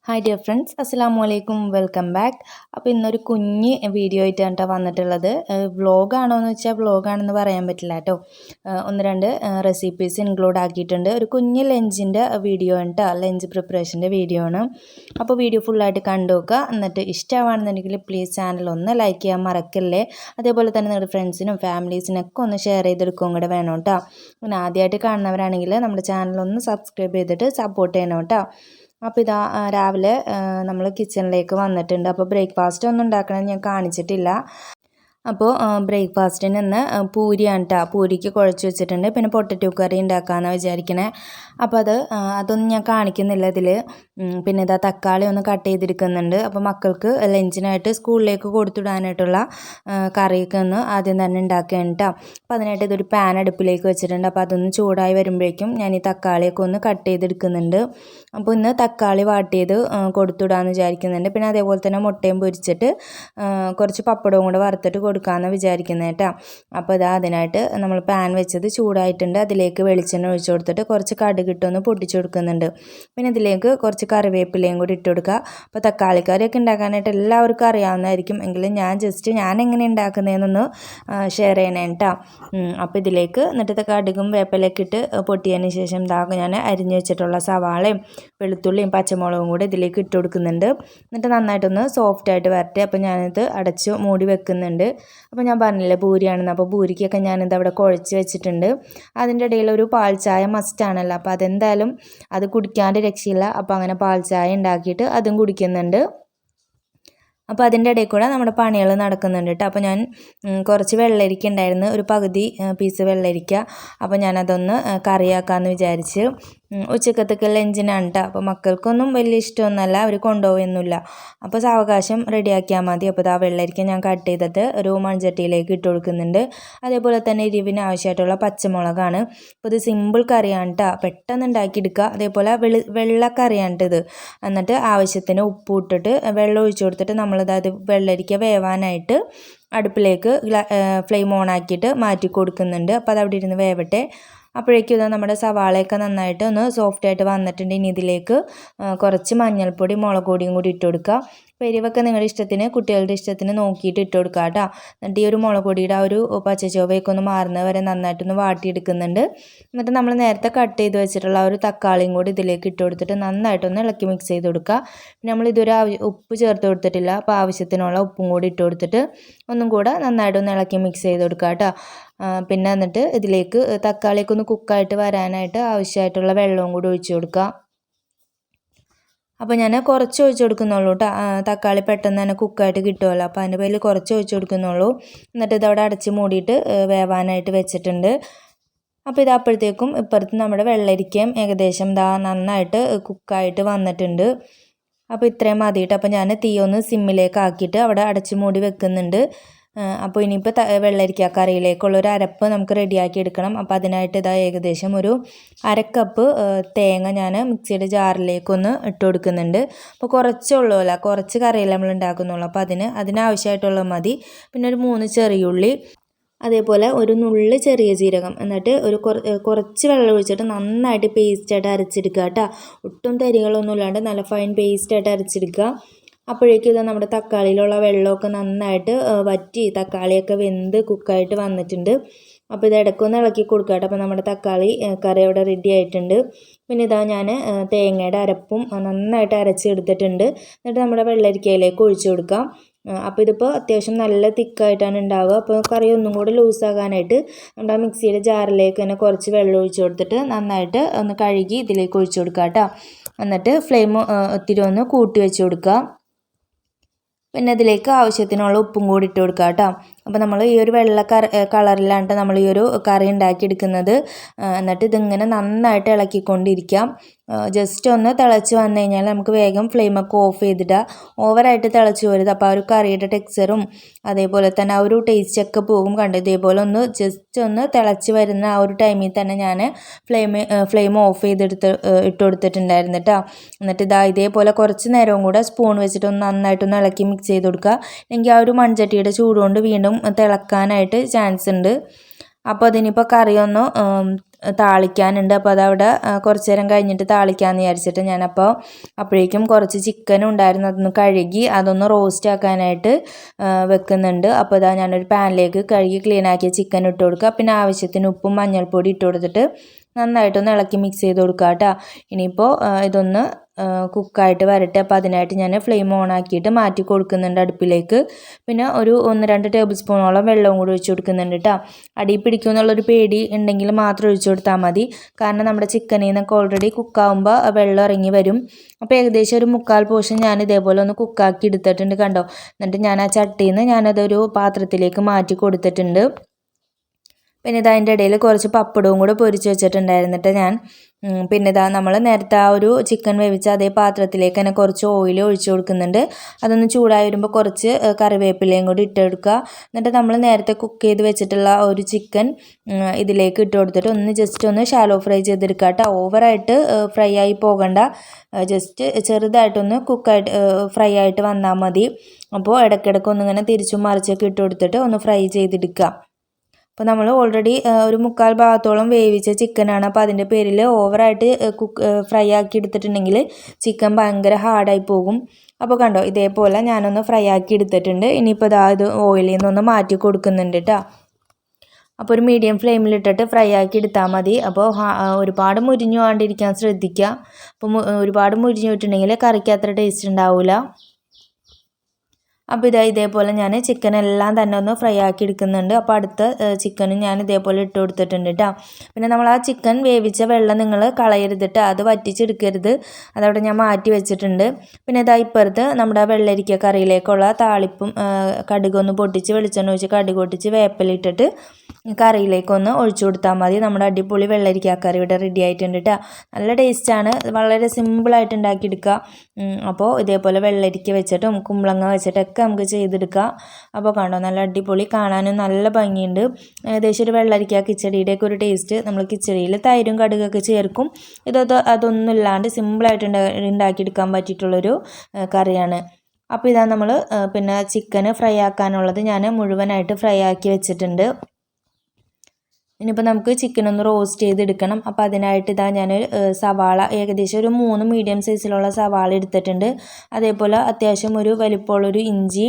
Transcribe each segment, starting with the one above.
Hi dear friends, അസ്സലാമു അലൈക്കും. Welcome back. അപ്പോൾ ഇന്നൊരു കുഞ്ഞ് വീഡിയോ ആയിട്ടാണ് വന്നിട്ടുള്ളത്. വ്ളോഗാണോ എന്ന് വെച്ചാൽ വ്ളോഗാണെന്ന് പറയാൻ പറ്റില്ല കേട്ടോ. ഒന്ന് രണ്ട് റെസിപ്പീസ് ഇൻക്ലൂഡ് ആക്കിയിട്ടുണ്ട്. ഒരു കുഞ്ഞ് ലഞ്ചിൻ്റെ വീഡിയോ ആണ് കേട്ടോ, ലഞ്ച് പ്രിപ്പറേഷൻ്റെ വീഡിയോ ആണ്. അപ്പോൾ വീഡിയോ ഫുള്ളായിട്ട് കണ്ടു നോക്കുക. എന്നിട്ട് ഇഷ്ടമാണെന്നുണ്ടെങ്കിൽ പ്ലീസ് ചാനൽ ഒന്ന് ലൈക്ക് ചെയ്യാൻ മറക്കല്ലേ. അതേപോലെ തന്നെ നിങ്ങളുടെ ഫ്രണ്ട്സിനും ഫാമിലീസിനൊക്കെ ഒന്ന് ഷെയർ ചെയ്തെടുക്കുകയും കൂടെ വേണം കേട്ടോ. പിന്നെ ആദ്യമായിട്ട് കാണുന്നവരാണെങ്കിൽ നമ്മുടെ ചാനലൊന്ന് സബ്സ്ക്രൈബ് ചെയ്തിട്ട് സപ്പോർട്ട് ചെയ്യണം കേട്ടോ. അപ്പോൾ ഇതാ രാവിലെ നമ്മൾ കിച്ചണിലേക്ക് വന്നിട്ടുണ്ട്. അപ്പോൾ ബ്രേക്ക്ഫാസ്റ്റ് ഒന്നും ഉണ്ടാക്കണമെന്ന് ഞാൻ കാണിച്ചിട്ടില്ല. അപ്പോൾ ബ്രേക്ക്ഫാസ്റ്റിന് ഇന്ന് പൂരിയാണ് കേട്ടോ. പൂരിക്ക് കുഴച്ച് വെച്ചിട്ടുണ്ട്. പിന്നെ പൊട്ടറ്റോ കറി ഉണ്ടാക്കാമെന്നാണ് വിചാരിക്കണേ. അപ്പോൾ അതൊന്നും ഞാൻ കാണിക്കുന്നില്ല ഇതിൽ. പിന്നെ ഇതാ തക്കാളി ഒന്ന് കട്ട് ചെയ്തെടുക്കുന്നുണ്ട്. അപ്പോൾ മക്കൾക്ക് ലഞ്ചിനായിട്ട് സ്കൂളിലേക്ക് കൊടുത്തുവിടാനായിട്ടുള്ള കറിയൊക്കെ ഒന്ന് ആദ്യം തന്നെ ഉണ്ടാക്കുകയാണ് കേട്ടോ. അപ്പോൾ അതിനായിട്ട് ഇതൊരു പാൻ അടുപ്പിലേക്ക് വെച്ചിട്ടുണ്ട്. അപ്പോൾ അതൊന്ന് ചൂടായി വരുമ്പോഴേക്കും ഞാൻ ഈ തക്കാളിയൊക്കെ ഒന്ന് കട്ട് ചെയ്തെടുക്കുന്നുണ്ട്. അപ്പോൾ ഇന്ന് തക്കാളി വാട്ടിയത് കൊടുത്തുവിടാമെന്ന് വിചാരിക്കുന്നുണ്ട്. പിന്നെ അതേപോലെ തന്നെ മുട്ടയും പൊരിച്ചിട്ട് കുറച്ച് പപ്പടവും കൂടെ വറുത്തിട്ട് കൊടുക്കാമെന്ന് വിചാരിക്കുന്നത് കേട്ടോ. അപ്പോൾ അതിനായിട്ട് നമ്മൾ പാൻ വെച്ചത് ചൂടായിട്ടുണ്ട്. അതിലേക്ക് വെളിച്ചെണ്ണ ഒഴിച്ചു കൊടുത്തിട്ട് കുറച്ച് കടുകിട്ടൊന്ന് പൊട്ടിച്ചു കൊടുക്കുന്നുണ്ട്. പിന്നെ ഇതിലേക്ക് കുറച്ച് കറിവേപ്പിലയും കൂടി ഇട്ട് കൊടുക്കുക. അപ്പോൾ തക്കാളിക്കറിയൊക്കെ ഉണ്ടാക്കാനായിട്ട് എല്ലാവർക്കും അറിയാവുന്നതായിരിക്കും. എങ്കിലും ഞാൻ എങ്ങനെ ഉണ്ടാക്കുന്നതെന്നൊന്ന് ഷെയർ ചെയ്യണേ കേട്ടോ. അപ്പോൾ ഇതിലേക്ക് എന്നിട്ട് കടുകും വേപ്പിലയൊക്കെ ഇട്ട് പൊട്ടിയതിന് ശേഷം ഞാൻ അരിഞ്ഞു വെച്ചിട്ടുള്ള സവാളയും വെളുത്തുള്ളിയും പച്ചമുളകും കൂടി ഇതിലേക്ക് ഇട്ട് കൊടുക്കുന്നുണ്ട്. എന്നിട്ട് നന്നായിട്ടൊന്ന് സോഫ്റ്റായിട്ട് വരട്ടെ. അപ്പോൾ ഞാനിത് അടച്ചു മൂടി വെക്കുന്നുണ്ട്. അപ്പോൾ ഞാൻ പറഞ്ഞില്ലേ പൂരിയാണെന്ന്. അപ്പോൾ പൂരിക്കൊക്കെ ഞാനിത് അവിടെ കുഴച്ച് വെച്ചിട്ടുണ്ട്. അതിൻ്റെ ഇടയിൽ ഒരു പാൽ ചായ മസ്റ്റാണല്ലോ. അപ്പോൾ അതെന്തായാലും അത് കുടിക്കാണ്ട് രക്ഷയില്ല. അപ്പോൾ അങ്ങനെ പാൽ ചായ ഉണ്ടാക്കിയിട്ട് അതും കുടിക്കുന്നുണ്ട്. അപ്പോൾ അതിൻ്റെ ഇടയിൽ കൂടെ നമ്മുടെ പണികൾ നടക്കുന്നുണ്ട് കേട്ടോ. അപ്പോൾ ഞാൻ കുറച്ച് വെള്ളരിക്ക ഉണ്ടായിരുന്നു, ഒരു പകുതി പീസ് വെള്ളരിക്ക. അപ്പോൾ ഞാനതൊന്ന് കറിയാക്കാമെന്ന് വിചാരിച്ച്. ഉച്ചക്കത്തേക്ക് ലഞ്ചിനാണ് കേട്ടോ. അപ്പോൾ മക്കൾക്കൊന്നും വലിയ ഇഷ്ടമൊന്നുമല്ല, അവർ കൊണ്ടുപോകുന്നില്ല. അപ്പോൾ സാവകാശം റെഡിയാക്കിയാൽ മതി. അപ്പോൾ ആ വെള്ളരിക്ക ഞാൻ കട്ട് ചെയ്തിട്ട് ഒരു മൺചട്ടിയിലേക്ക് ഇട്ട് കൊടുക്കുന്നുണ്ട്. അതേപോലെ തന്നെ എരിവിന് ആവശ്യമായിട്ടുള്ള പച്ചമുളകാണ്. അപ്പോൾ ഇത് സിമ്പിൾ കറിയാണ് കേട്ടോ, പെട്ടെന്ന് ഉണ്ടാക്കിയെടുക്കുക. അതേപോലെ വെള്ളക്കറിയാണ് ഇത്. എന്നിട്ട് ആവശ്യത്തിന് ഉപ്പ് ഇട്ടിട്ട് വെള്ളം ഒഴിച്ചു കൊടുത്തിട്ട് നമ്മളിത് വെള്ളരിക്ക വേവാനായിട്ട് അടുപ്പിലേക്ക് ഫ്ലെയിം ഓൺ ആക്കിയിട്ട് മാറ്റി കൊടുക്കുന്നുണ്ട്. അപ്പോൾ അതവിടെ ഇരുന്ന് വേവട്ടെ. അപ്പോഴേക്കും നമ്മുടെ സവാളയൊക്കെ നന്നായിട്ട് ഒന്ന് സോഫ്റ്റായിട്ട് വന്നിട്ടുണ്ട്. ഇനി ഇതിലേക്ക് കുറച്ച് മഞ്ഞൾപ്പൊടി മുളക് പൊടിയും കൂടി ഇട്ട് കൊടുക്കുക. എരിവൊക്കെ നിങ്ങളുടെ ഇഷ്ടത്തിന്, കുട്ടികളുടെ ഇഷ്ടത്തിന് നോക്കിയിട്ട് ഇട്ട് കൊടുക്കുക കേട്ടോ. എന്നിട്ട് ഈ ഒരു മുളക് പൊടിയുടെ ആ ഒരു പച്ചച്ചുവയൊക്കെ ഒന്ന് മാറുന്നത് വരെ നന്നായിട്ടൊന്ന് വാട്ടിയെടുക്കുന്നുണ്ട്. എന്നിട്ട് നമ്മൾ നേരത്തെ കട്ട് ചെയ്ത് വെച്ചിട്ടുള്ള ആ ഒരു തക്കാളിയും കൂടി ഇതിലേക്ക് ഇട്ട് കൊടുത്തിട്ട് നന്നായിട്ടൊന്ന് ഇളക്കി മിക്സ് ചെയ്ത് കൊടുക്കുക. പിന്നെ നമ്മളിതൊരു ഉപ്പ് ചേർത്ത് കൊടുത്തിട്ടില്ല. അപ്പോൾ ആവശ്യത്തിനുള്ള ഉപ്പും കൂടി ഇട്ട് കൊടുത്തിട്ട് ഒന്നും കൂടെ നന്നായിട്ടൊന്ന് ഇളക്കി മിക്സ് ചെയ്ത് കൊടുക്കുക കേട്ടോ. പിന്നെ എന്നിട്ട് ഇതിലേക്ക് തക്കാളിയൊക്കെ ഒന്ന് കുക്കായിട്ട് വരാനായിട്ട് ആവശ്യമായിട്ടുള്ള വെള്ളവും കൂടി ഒഴിച്ചു കൊടുക്കുക. അപ്പോൾ ഞാൻ കുറച്ച് ഒഴിച്ച് കൊടുക്കുന്നുള്ളൂ കേട്ടോ. തക്കാളി പെട്ടെന്ന് തന്നെ കുക്കായിട്ട് കിട്ടുമല്ലോ. അപ്പോൾ അതിൻ്റെ പേരിൽ കുറച്ച് ഒഴിച്ച് കൊടുക്കുന്നുള്ളൂ. എന്നിട്ട് ഇതവിടെ അടച്ച് മൂടിയിട്ട് വേവാനായിട്ട് വെച്ചിട്ടുണ്ട്. അപ്പോൾ ഇതപ്പോഴത്തേക്കും ഇപ്പുറത്ത് നമ്മുടെ വെള്ളരിക്കയും ഏകദേശം നന്നായിട്ട് കുക്കായിട്ട് വന്നിട്ടുണ്ട്. അപ്പോൾ ഇത്രയും മതിയിട്ട്. അപ്പോൾ ഞാൻ തീ ഒന്ന് സിമ്മിലേക്ക് ആക്കിയിട്ട് അവിടെ അടച്ച് മൂടി വെക്കുന്നുണ്ട്. അപ്പോൾ ഇനിയിപ്പോൾ വെള്ളരിക്ക കറിയിലേക്കുള്ളൊരു അരപ്പ് നമുക്ക് റെഡിയാക്കി എടുക്കണം. അപ്പോൾ അതിനായിട്ട് ഏകദേശം ഒരു അരക്കപ്പ് തേങ്ങ ഞാൻ മിക്സിയുടെ ജാറിലേക്കൊന്ന് ഇട്ട് കൊടുക്കുന്നുണ്ട്. അപ്പോൾ കുറച്ചുള്ളൂല്ല, കുറച്ച് കറിയല്ലേ നമ്മൾ ഉണ്ടാക്കുന്നുള്ളൂ. അപ്പോൾ അതിനാവശ്യമായിട്ടുള്ളത് മതി. പിന്നെ ഒരു 3 ചെറിയുള്ളി, അതേപോലെ ഒരു നുള്ളി ചെറിയ ജീരകം. എന്നിട്ട് ഒരു കുറച്ച് വെള്ളം ഒഴിച്ചിട്ട് നന്നായിട്ട് പേസ്റ്റായിട്ട് അരച്ചെടുക്കുക കേട്ടോ. ഒട്ടും തരികളൊന്നും ഇല്ലാണ്ട് നല്ല ഫൈൻ പേസ്റ്റായിട്ട് അരച്ചെടുക്കുക. അപ്പോഴേക്കും നമ്മുടെ തക്കാളിയിലുള്ള വെള്ളമൊക്കെ നന്നായിട്ട് വറ്റി തക്കാളിയൊക്കെ വെന്ത് കുക്കായിട്ട് വന്നിട്ടുണ്ട്. അപ്പോൾ ഇത് ഇടയ്ക്കൊന്ന് ഇളക്കി കൊടുക്കുക കേട്ടോ. അപ്പോൾ നമ്മുടെ തക്കാളി കറി അവിടെ റെഡി ആയിട്ടുണ്ട്. പിന്നെ ഞാൻ തേങ്ങയുടെ അരപ്പും നന്നായിട്ട് അരച്ചെടുത്തിട്ടുണ്ട്. എന്നിട്ട് നമ്മുടെ വെള്ളരിക്കയിലേക്ക് ഒഴിച്ചു കൊടുക്കാം. അപ്പോൾ ഇതിപ്പോൾ അത്യാവശ്യം നല്ല തിക്കായിട്ടാണ് ഉണ്ടാവുക. അപ്പോൾ കറി ഒന്നും കൂടെ ലൂസാകാനായിട്ട് നമ്മുടെ മിക്സിയുടെ ജാറിലേക്ക് തന്നെ കുറച്ച് വെള്ളം ഒഴിച്ചു കൊടുത്തിട്ട് നന്നായിട്ട് ഒന്ന് കഴുകി ഇതിലേക്ക് ഒഴിച്ചു കൊടുക്കുക കേട്ടോ. എന്നിട്ട് ഫ്ലെയിം ഒത്തിരി ഒന്ന് കൂട്ടി വെച്ച് കൊടുക്കുക. പിന്നെ അതിലേക്ക് ആവശ്യത്തിനുള്ള ഉപ്പും കൂടി ഇട്ട് കൊടുക്കുക കേട്ടോ. അപ്പോൾ നമ്മൾ ഈ ഒരു വെള്ള കളറിലാണ് നമ്മൾ ഈ ഒരു കറി ഉണ്ടാക്കിയെടുക്കുന്നത്. എന്നിട്ട് ഇതിങ്ങനെ നന്നായിട്ട് ഇളക്കിക്കൊണ്ടിരിക്കാം. ജസ്റ്റ് ഒന്ന് തിളച്ച് വന്നു കഴിഞ്ഞാൽ നമുക്ക് വേഗം ഫ്ലെയിമൊക്കെ ഓഫ് ചെയ്തിടുക. ഓവറായിട്ട് തിളച്ച് വരുത്. അപ്പോൾ ആ ഒരു കറിയുടെ ടെക്സ്ചറും അതേപോലെ തന്നെ ആ ഒരു ടേസ്റ്റൊക്കെ പോകും. കണ്ടു ഇതേപോലെ ഒന്ന് ജസ്റ്റ് ഒന്ന് തിളച്ച് വരുന്ന ആ ഒരു ടൈമിൽ തന്നെ ഞാൻ ഫ്ലെയിം ഓഫ് ചെയ്തെടുത്ത് ഇട്ട് കൊടുത്തിട്ടുണ്ടായിരുന്നു കേട്ടോ. എന്നിട്ട് ഇതേപോലെ കുറച്ച് നേരവും കൂടെ സ്പൂൺ വെച്ചിട്ട് ഒന്ന് നന്നായിട്ടൊന്ന് ഇളക്കി മിക്സ് ചെയ്ത് കൊടുക്കുക. അല്ലെങ്കിൽ ആ ഒരു മൺചട്ടിയുടെ ചൂടുകൊണ്ട് വീണ്ടും തിളക്കാനായിട്ട് ചാൻസ് ഉണ്ട്. അപ്പോൾ അതിനിപ്പോൾ കറിയൊന്ന് താളിക്കാനുണ്ട്. അപ്പോൾ അതവിടെ കുറച്ച് നേരം കഴിഞ്ഞിട്ട് താളിക്കാമെന്ന് വിചാരിച്ചിട്ട് ഞാനപ്പോൾ അപ്പോഴേക്കും കുറച്ച് ചിക്കനും ഉണ്ടായിരുന്നു, അതൊന്ന് കഴുകി അതൊന്ന് റോസ്റ്റ് ആക്കാനായിട്ട് വെക്കുന്നുണ്ട്. അപ്പോൾ ഇതാ ഞാനൊരു പാനിലേക്ക് കഴുകി ക്ലീൻ ആക്കിയ ചിക്കൻ ഇട്ട് കൊടുക്കുക. പിന്നെ ആവശ്യത്തിന് ഉപ്പും മഞ്ഞൾപ്പൊടി ഇട്ട് കൊടുത്തിട്ട് നന്നായിട്ടൊന്ന് ഇളക്കി മിക്സ് ചെയ്ത് കൊടുക്കുക കേട്ടോ. ഇനിയിപ്പോൾ ഇതൊന്ന് കുക്കായിട്ട് വരട്ടെ. അപ്പോൾ അതിനായിട്ട് ഞാൻ ഫ്ലെയിം ഓൺ ആക്കിയിട്ട് മാറ്റി കൊടുക്കുന്നുണ്ട് അടുപ്പിലേക്ക്. പിന്നെ ഒരു 1-2 ടേബിൾ സ്പൂണോളം വെള്ളവും കൂടി ഒഴിച്ച് കൊടുക്കുന്നുണ്ട് കേട്ടോ. അടി പിടിക്കും എന്നുള്ളൊരു പേടി ഉണ്ടെങ്കിൽ മാത്രം ഒഴിച്ചു കൊടുത്താൽ മതി. കാരണം നമ്മുടെ ചിക്കനിൽ നിന്നൊക്കെ ഓൾറെഡി കുക്കാവുമ്പോൾ വെള്ളം ഇറങ്ങി വരും. അപ്പോൾ ഏകദേശം ഒരു 1/4 പോർഷൻ ഞാൻ ഇതേപോലെ ഒന്ന് കുക്കാക്കി എടുത്തിട്ടുണ്ട് കണ്ടോ. എന്നിട്ട് ഞാൻ ആ ചട്ടിയിൽ നിന്ന് ഞാനതൊരു പാത്രത്തിലേക്ക് മാറ്റി കൊടുത്തിട്ടുണ്ട്. പിന്നെ അതിൻ്റെ ഇടയിൽ കുറച്ച് പപ്പടവും കൂടെ പൊരിച്ച് വെച്ചിട്ടുണ്ടായിരുന്നിട്ട് ഞാൻ പിന്നെ നമ്മൾ നേരത്തെ ആ ഒരു ചിക്കൻ വേവിച്ച അതേ പാത്രത്തിലേക്ക് തന്നെ കുറച്ച് ഓയിൽ ഒഴിച്ചു കൊടുക്കുന്നുണ്ട്. അതൊന്ന് ചൂടായി വരുമ്പോൾ കുറച്ച് കറിവേപ്പിലയും കൂടി ഇട്ടെടുക്കുക. എന്നിട്ട് നമ്മൾ നേരത്തെ കുക്ക് ചെയ്ത് വെച്ചിട്ടുള്ള ഒരു ചിക്കൻ ഇതിലേക്ക് ഇട്ട് കൊടുത്തിട്ട് ഒന്ന് ജസ്റ്റ് ഒന്ന് ഷാലോ ഫ്രൈ ചെയ്തെടുക്കുക കേട്ടോ. ഓവറായിട്ട് ഫ്രൈ ആയി പോകണ്ട, ജസ്റ്റ് ചെറുതായിട്ടൊന്ന് കുക്കായിട്ട് ഫ്രൈ ആയിട്ട് വന്നാൽ മതി. അപ്പോൾ ഇടയ്ക്കിടയ്ക്ക് ഒന്നിങ്ങനെ തിരിച്ചും മറിച്ചൊക്കെ ഇട്ട് കൊടുത്തിട്ട് ഒന്ന് ഫ്രൈ ചെയ്തെടുക്കുക. അപ്പോൾ നമ്മൾ ഓൾറെഡി ഒരു 1/4 ഭാഗത്തോളം വേവിച്ച ചിക്കനാണ്. അപ്പോൾ അതിൻ്റെ പേരിൽ ഓവറായിട്ട് ഫ്രൈ ആക്കി എടുത്തിട്ടുണ്ടെങ്കിൽ ചിക്കൻ ഭയങ്കര ഹാർഡായി പോകും. അപ്പോൾ കണ്ടോ, ഇതേപോലെ ഞാനൊന്ന് ഫ്രൈ ആക്കി എടുത്തിട്ടുണ്ട്. ഇനിയിപ്പോൾ ഇത് ഓയിലിൽ നിന്നൊന്ന് മാറ്റി കൊടുക്കുന്നുണ്ട് കേട്ടോ. അപ്പോൾ ഒരു മീഡിയം ഫ്ലെയിമിലിട്ടിട്ട് ഫ്രൈ ആക്കി എടുത്താൽ മതി. അപ്പോൾ ഒരുപാട് മുരിഞ്ഞു പോകാണ്ടിരിക്കാൻ ശ്രദ്ധിക്കുക. അപ്പോൾ ഒരുപാട് മുരിഞ്ഞു പോയിട്ടുണ്ടെങ്കിൽ കറിക്ക് അത്ര ടേസ്റ്റ് ഉണ്ടാവില്ല. അപ്പോൾ ഇതേപോലെ ഞാൻ ചിക്കൻ എല്ലാം തന്നെ ഒന്ന് ഫ്രൈ ആക്കി എടുക്കുന്നുണ്ട്. അപ്പോൾ അടുത്ത ചിക്കനും ഞാൻ ഇതേപോലെ ഇട്ട് കൊടുത്തിട്ടുണ്ട് കേട്ടോ. പിന്നെ നമ്മൾ ആ ചിക്കൻ വേവിച്ച വെള്ളം നിങ്ങൾ കളയരുതിട്ട്, അത് വറ്റിച്ചെടുക്കരുത്, അതവിടെ ഞാൻ മാറ്റി വെച്ചിട്ടുണ്ട്. പിന്നെ ഇപ്പുറത്ത് നമ്മുടെ വെള്ളരിക്ക കറിയിലേക്കുള്ള താളിപ്പും കടുകൊന്ന് പൊട്ടിച്ച് വെളിച്ചെണ്ണ ഒഴിച്ച് കടുക് പൊട്ടിച്ച് വേപ്പിലിട്ടിട്ട് കറിയിലേക്കൊന്ന് ഒഴിച്ചു കൊടുത്താൽ മതി. നമ്മുടെ അടിപൊളി വെള്ളരിക്ക കറി ഇവിടെ റെഡി ആയിട്ടുണ്ട് കേട്ടോ. നല്ല ടേസ്റ്റാണ്, വളരെ സിമ്പിളായിട്ട് ഉണ്ടാക്കിയെടുക്കുക. അപ്പോൾ ഇതേപോലെ വെള്ളരിക്ക വെച്ചിട്ടും കുമ്പളങ്ങ വെച്ചിട്ടൊക്കെ നമുക്ക് ചെയ്തെടുക്കാം. അപ്പോൾ കണ്ടോ, നല്ല അടിപൊളി, കാണാനും നല്ല ഭംഗിയുണ്ട്. ഏകദേശം ഒരു വെള്ളരിക്ക കിച്ചടിയുടെയൊക്കെ ഒരു ടേസ്റ്റ്. നമ്മൾ കിച്ചടിയിൽ തൈരും കടുകൊക്കെ ചേർക്കും. അതൊന്നും ഇല്ലാണ്ട് സിമ്പിളായിട്ട് ഉണ്ടാക്കിയെടുക്കാൻ പറ്റിയിട്ടുള്ളൊരു കറിയാണ്. അപ്പോൾ നമ്മൾ പിന്നെ ചിക്കന് ഫ്രൈ ആക്കാനുള്ളത് ഞാൻ മുഴുവനായിട്ട് ഫ്രൈ ആക്കി വെച്ചിട്ടുണ്ട്. ഇനിയിപ്പോൾ നമുക്ക് ചിക്കൻ ഒന്ന് റോസ്റ്റ് ചെയ്തെടുക്കണം. അപ്പോൾ അതിനായിട്ട് ഞാൻ സവാള ഏകദേശം ഒരു 3 മീഡിയം സൈസിലുള്ള സവാള എടുത്തിട്ടുണ്ട്. അതേപോലെ അത്യാവശ്യം ഒരു വലിപ്പമുള്ളൊരു ഇഞ്ചി,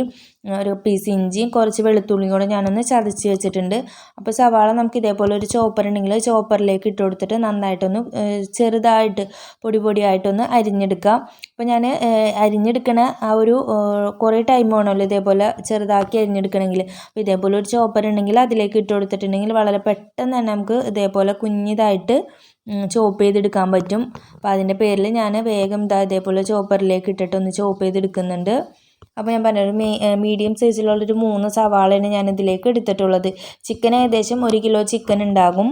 ഒരു പീസ് ഇഞ്ചിയും കുറച്ച് വെളുത്തുള്ളിയും കൂടെ ഞാനൊന്ന് ചതച്ച് വെച്ചിട്ടുണ്ട്. അപ്പോൾ സവാള നമുക്ക് ഇതേപോലെ ഒരു ചോപ്പർ ഉണ്ടെങ്കിൽ ചോപ്പറിലേക്ക് ഇട്ട് കൊടുത്തിട്ട് നന്നായിട്ടൊന്ന് ചെറുതായിട്ട് പൊടിയായിട്ടൊന്ന് അരിഞ്ഞെടുക്കാം. അപ്പോൾ ഞാൻ അരിഞ്ഞെടുക്കണ ആ ഒരു കുറേ ടൈം വേണമല്ലോ ഇതേപോലെ ചെറുതാക്കി അരിഞ്ഞെടുക്കണമെങ്കിൽ. അപ്പോൾ ഇതേപോലെ ഒരു ചോപ്പർ ഉണ്ടെങ്കിൽ അതിലേക്ക് ഇട്ട് കൊടുത്തിട്ടുണ്ടെങ്കിൽ വളരെ പെട്ടെന്ന് തന്നെ നമുക്ക് ഇതേപോലെ കുഞ്ഞിതായിട്ട് ചോപ്പ് ചെയ്തെടുക്കാൻ പറ്റും. അപ്പോൾ അതിൻ്റെ പേരിൽ ഞാൻ വേഗം ഇതേപോലെ ചോപ്പറിലേക്ക് ഇട്ടിട്ടൊന്ന് ചോപ്പ് ചെയ്തെടുക്കുന്നുണ്ട്. അപ്പോൾ ഞാൻ പറഞ്ഞൊരു മീഡിയം സൈസിലുള്ളൊരു 3 സവാളയാണ് ഞാൻ ഇതിലേക്ക് എടുത്തിട്ടുള്ളത്. ചിക്കൻ ഏകദേശം 1 കിലോ ചിക്കൻ ഉണ്ടാകും.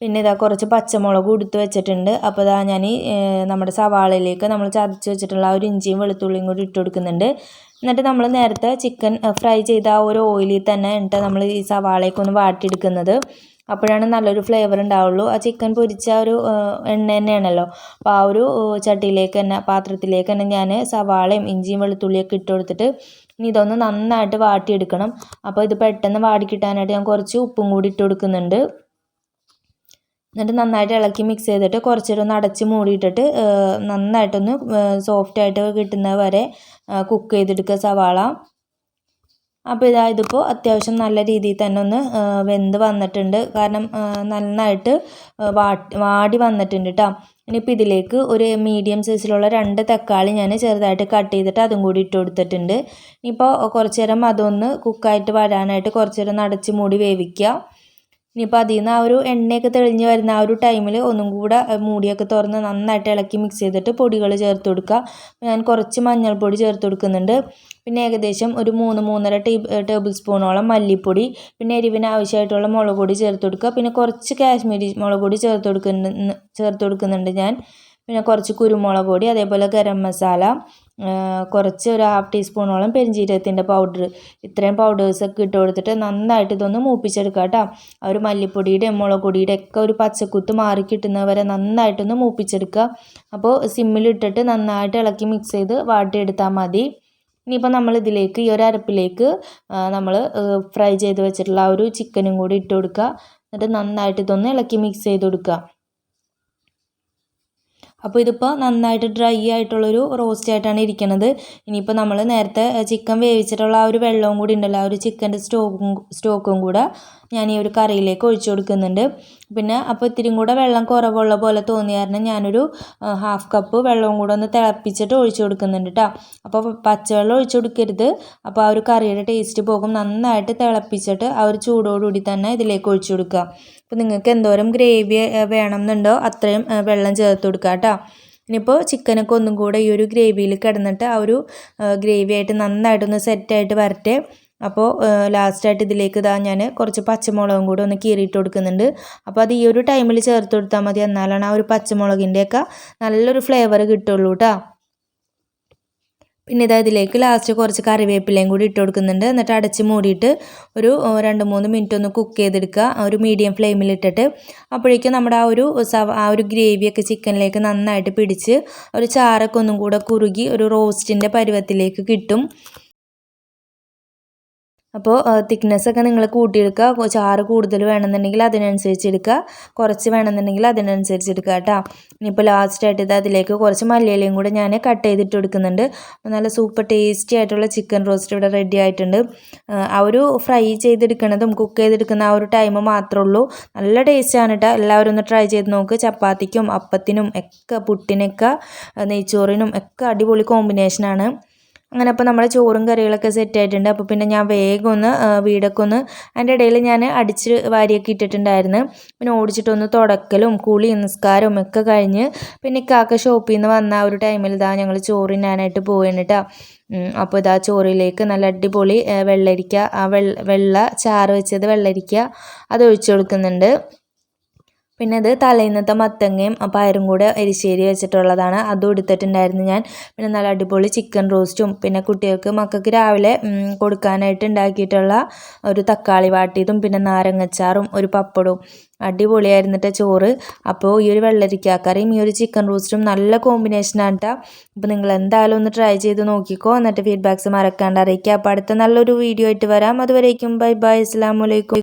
പിന്നെ കുറച്ച് പച്ചമുളക് എടുത്ത് വെച്ചിട്ടുണ്ട്. അപ്പോൾ ഞാൻ നമ്മുടെ സവാളയിലേക്ക് നമ്മൾ ചതച്ച് വെച്ചിട്ടുള്ള ആ ഒരു ഇഞ്ചിയും വെളുത്തുള്ളിയും കൂടി ഇട്ട് കൊടുക്കുന്നുണ്ട്. എന്നിട്ട് നമ്മൾ നേരത്തെ ചിക്കൻ ഫ്രൈ ചെയ്ത ആ ഒരു ഓയിലിൽ തന്നെ നമ്മൾ ഈ സവാളയൊക്കെ ഒന്ന് വാട്ടിയെടുക്കുന്നത്. അപ്പോഴാണ് നല്ലൊരു ഫ്ലേവർ ഉണ്ടാവുള്ളൂ. ആ ചിക്കൻ പൊരിച്ച ഒരു എണ്ണ തന്നെയാണല്ലോ. അപ്പോൾ ആ ഒരു ചട്ടിയിലേക്ക് തന്നെ പാത്രത്തിലേക്ക് തന്നെ ഞാൻ സവാളയും ഇഞ്ചിയും വെളുത്തുള്ളിയൊക്കെ ഇട്ട് കൊടുത്തിട്ട് ഇനി ഇതൊന്ന് നന്നായിട്ട് വാട്ടിയെടുക്കണം. അപ്പോൾ ഇത് പെട്ടെന്ന് വാടി കിട്ടാനായിട്ട് ഞാൻ കുറച്ച് ഉപ്പും കൂടി ഇട്ട് കൊടുക്കുന്നുണ്ട്. എന്നിട്ട് നന്നായിട്ട് ഇളക്കി മിക്സ് ചെയ്തിട്ട് കുറച്ചേരം ഒന്ന് അടച്ച് മൂടിയിട്ടിട്ട് നന്നായിട്ടൊന്ന് സോഫ്റ്റായിട്ട് കിട്ടുന്നത് വരെ കുക്ക് ചെയ്തെടുക്കുക സവാള. അപ്പോൾ ഇതിപ്പോൾ അത്യാവശ്യം നല്ല രീതിയിൽ തന്നെ ഒന്ന് വെന്ത് വന്നിട്ടുണ്ട്. കാരണം നന്നായിട്ട് വാടി വന്നിട്ടുണ്ട് കേട്ടോ. ഇനിയിപ്പോൾ ഇതിലേക്ക് ഒരു മീഡിയം സൈസിലുള്ള 2 തക്കാളി ഞാൻ ചെറുതായിട്ട് കട്ട് ചെയ്തിട്ട് അതും കൂടി ഇട്ട് കൊടുത്തിട്ടുണ്ട്. ഇനിയിപ്പോൾ കുറച്ച് നേരം അതൊന്ന് കുക്കായിട്ട് വരാനായിട്ട് കുറച്ച് നേരം അടച്ച് മൂടി വേവിക്കുക. ഇനിയിപ്പോൾ അതിൽ നിന്ന് ആ ഒരു എണ്ണയൊക്കെ തെളിഞ്ഞ് വരുന്ന ആ ഒരു ടൈമിൽ ഒന്നും കൂടെ മൂടിയൊക്കെ തുറന്ന് നന്നായിട്ട് ഇളക്കി മിക്സ് ചെയ്തിട്ട് പൊടികൾ ചേർത്ത് കൊടുക്കുക. ഞാൻ കുറച്ച് മഞ്ഞൾപ്പൊടി ചേർത്ത് കൊടുക്കുന്നുണ്ട്. പിന്നെ ഏകദേശം ഒരു 3-3.5 ടേബിൾ സ്പൂണോളം മല്ലിപ്പൊടി, പിന്നെ എരിവിന് ആവശ്യമായിട്ടുള്ള മുളക് പൊടി ചേർത്ത് കൊടുക്കുക. പിന്നെ കുറച്ച് കാശ്മീരി മുളക് പൊടി ചേർത്ത് കൊടുക്കുന്നുണ്ട് ഞാൻ. പിന്നെ കുറച്ച് കുരുമുളക് പൊടി, അതേപോലെ ഗരം മസാല, കുറച്ച് ഒരു 1/2 ടീസ്പൂണോളം പെരിഞ്ജീരകത്തിൻ്റെ പൗഡർ, ഇത്രയും പൗഡേഴ്സൊക്കെ ഇട്ട് കൊടുത്തിട്ട് നന്നായിട്ട് ഇതൊന്ന് മൂപ്പിച്ചെടുക്കുക കേട്ടോ. ആ ഒരു മല്ലിപ്പൊടിയുടെ മുളക് പൊടിയുടെ ഒക്കെ ഒരു പച്ചക്കുത്ത് മാറി കിട്ടുന്നവരെ നന്നായിട്ടൊന്ന് മൂപ്പിച്ചെടുക്കുക. അപ്പോൾ സിമ്മിലിട്ടിട്ട് നന്നായിട്ട് ഇളക്കി മിക്സ് ചെയ്ത് വാട്ടിയെടുത്താൽ മതി. ഇനിയിപ്പോൾ നമ്മൾ ഇതിലേക്ക് ഈ ഒരു അരപ്പിലേക്ക് നമ്മൾ ഫ്രൈ ചെയ്ത് വെച്ചിട്ടുള്ള ആ ഒരു ചിക്കനും കൂടി ഇട്ട് കൊടുക്കുക. എന്നിട്ട് നന്നായിട്ട് ഇതൊന്ന് ഇളക്കി മിക്സ് ചെയ്ത് കൊടുക്കുക. അപ്പോൾ ഇതിപ്പോൾ നന്നായിട്ട് ഡ്രൈ ആയിട്ടുള്ളൊരു റോസ്റ്റ് ആയിട്ടാണ് ഇരിക്കുന്നത്. ഇനിയിപ്പോൾ നമ്മൾ നേരത്തെ ചിക്കൻ വേവിച്ചിട്ടുള്ള ആ ഒരു വെള്ളവും കൂടി ഉണ്ടല്ലോ, ആ ഒരു ചിക്കൻ്റെ സ്റ്റോക്കും കൂടെ ഞാൻ ഈ ഒരു കറിയിലേക്ക് ഒഴിച്ചു കൊടുക്കുന്നുണ്ട്. പിന്നെ അപ്പോൾ ഇത്തിരിയും കൂടെ വെള്ളം കുറവുള്ള പോലെ തോന്നിയ കാരണം ഞാനൊരു 1/2 കപ്പ് വെള്ളവും കൂടെ ഒന്ന് തിളപ്പിച്ചിട്ട് ഒഴിച്ചു കൊടുക്കുന്നുണ്ട് കേട്ടോ. അപ്പോൾ പച്ചവെള്ളം ഒഴിച്ചു കൊടുക്കരുത്, അപ്പോൾ ആ ഒരു കറിയുടെ ടേസ്റ്റ് പോകും. നന്നായിട്ട് തിളപ്പിച്ചിട്ട് ആ ഒരു ചൂടോടുകൂടി തന്നെ ഇതിലേക്ക് ഒഴിച്ചു കൊടുക്കുക. അപ്പോൾ നിങ്ങൾക്ക് എന്തോരം ഗ്രേവി വേണമെന്നുണ്ടോ അത്രയും വെള്ളം ചേർത്ത് കൊടുക്കുക കേട്ടോ. ഇനിയിപ്പോൾ ചിക്കനൊക്കെ ഒന്നും കൂടെ ഈ ഒരു ഗ്രേവിയിൽ കിടന്നിട്ട് ആ ഒരു ഗ്രേവി ആയിട്ട് നന്നായിട്ടൊന്ന് സെറ്റായിട്ട് വരട്ടെ. അപ്പോൾ ലാസ്റ്റായിട്ട് ഇതിലേക്ക് ഞാൻ കുറച്ച് പച്ചമുളകും കൂടെ ഒന്ന് കീറിയിട്ട് കൊടുക്കുന്നുണ്ട്. അപ്പോൾ അത് ഈ ഒരു ടൈമിൽ ചേർത്ത് കൊടുത്താൽ മതി, എന്നാലാണ് ആ ഒരു പച്ചമുളകിൻ്റെയൊക്കെ നല്ലൊരു ഫ്ലേവർ കിട്ടുള്ളൂ കേട്ടോ. പിന്നെ ഇതിലേക്ക് ലാസ്റ്റ് കുറച്ച് കറിവേപ്പിലയും കൂടി ഇട്ട് കൊടുക്കുന്നുണ്ട്. എന്നിട്ട് അടച്ച് മൂടിയിട്ട് ഒരു 2-3 മിനിറ്റ് ഒന്ന് കുക്ക് ചെയ്തെടുക്കുക, ഒരു മീഡിയം ഫ്ലെയിമിലിട്ടിട്ട്. അപ്പോഴേക്കും നമ്മുടെ ആ ഒരു ഗ്രേവിയൊക്കെ ചിക്കനിലേക്ക് നന്നായിട്ട് പിടിച്ച് ഒരു ചാറൊക്കെ ഒന്നും കൂടെ കുറുകി ഒരു റോസ്റ്റിൻ്റെ പരുവത്തിലേക്ക് കിട്ടും. അപ്പോൾ തിക്നെസ്സൊക്കെ നിങ്ങൾ കൂട്ടിയെടുക്കുക. ചാറ് കൂടുതൽ വേണമെന്നുണ്ടെങ്കിൽ അതിനനുസരിച്ച് എടുക്കുക, കുറച്ച് വേണമെന്നുണ്ടെങ്കിൽ അതിനനുസരിച്ച് എടുക്കുക കേട്ടോ. ഇനിയിപ്പോൾ ലാസ്റ്റായിട്ട് അതിലേക്ക് കുറച്ച് മല്ലിയിലയും കൂടെ ഞാൻ കട്ട് ചെയ്തിട്ട് കൊടുക്കുന്നുണ്ട്. നല്ല സൂപ്പർ ടേസ്റ്റി ആയിട്ടുള്ള ചിക്കൻ റോസ്റ്റ് ഇവിടെ റെഡി ആയിട്ടുണ്ട്. ആ ഒരു ഫ്രൈ ചെയ്തെടുക്കുന്നതും കുക്ക് ചെയ്തെടുക്കുന്ന ആ ഒരു ടൈം മാത്രമേ ഉള്ളൂ. നല്ല ടേസ്റ്റാണ് കേട്ടോ. എല്ലാവരും ഒന്ന് ട്രൈ ചെയ്ത് നോക്ക്. ചപ്പാത്തിക്കും അപ്പത്തിനും ഒക്കെ, പുട്ടിനൊക്കെ, നെയ്ച്ചോറിനും ഒക്കെ അടിപൊളി കോമ്പിനേഷനാണ്. അങ്ങനെ അപ്പോൾ നമ്മുടെ ചോറും കറികളൊക്കെ സെറ്റ് ആയിട്ടുണ്ട്. അപ്പോൾ പിന്നെ ഞാൻ വേഗം ഒന്ന് വീടൊക്കെ ഒന്ന് അതിൻ്റെ ഇടയിൽ ഞാൻ അടിച്ച് വാരിയൊക്കെ ഇട്ടിട്ടുണ്ടായിരുന്നു. പിന്നെ ഓടിച്ചിട്ടൊന്ന് തുടക്കലും കുളിയും നിസ്കാരവും ഒക്കെ കഴിഞ്ഞ് പിന്നെ കാക്ക ഷോപ്പിൽ നിന്ന് വന്ന ആ ഒരു ടൈമിൽ ഞങ്ങൾ ചോറിനാനായിട്ട് പോവുകയാണ് കേട്ടോ. അപ്പോൾ ചോറിലേക്ക് നല്ല അടിപൊളി വെള്ളരിക്ക, ആ വെള്ള ചാറ് വെച്ചത് വെള്ളരിക്ക അത് ഒഴിച്ചു കൊടുക്കുന്നുണ്ട്. പിന്നെ അത് തലേന്നത്തെ മത്തങ്ങയും പയറും കൂടെ എരിശ്ശേരി വെച്ചിട്ടുള്ളതാണ്, അതും എടുത്തിട്ടുണ്ടായിരുന്നു ഞാൻ. പിന്നെ നല്ല അടിപൊളി ചിക്കൻ റോസ്റ്റും പിന്നെ മക്കൾക്ക് രാവിലെ കൊടുക്കാനായിട്ട് ഉണ്ടാക്കിയിട്ടുള്ള ഒരു തക്കാളി വാട്ടിയതും പിന്നെ നാരങ്ങച്ചാറും ഒരു പപ്പടവും അടിപൊളിയായിരുന്നിട്ട് ചോറ്. അപ്പോൾ ഈ ഒരു വെള്ളരിക്കാക്കറിയും ഈ ഒരു ചിക്കൻ റോസ്റ്റും നല്ല കോമ്പിനേഷനാണ് കേട്ടോ. അപ്പോൾ നിങ്ങൾ എന്തായാലും ഒന്ന് ട്രൈ ചെയ്ത് നോക്കിക്കോ, എന്നിട്ട് ഫീഡ്ബാക്ക്സ് മറക്കാണ്ട് അറിയിക്കുക. അപ്പോൾ അടുത്ത നല്ലൊരു വീഡിയോ ആയിട്ട് വരാം. അതുവരേക്കും ബൈ ബൈ, അസ്സലാമു അലൈക്കും.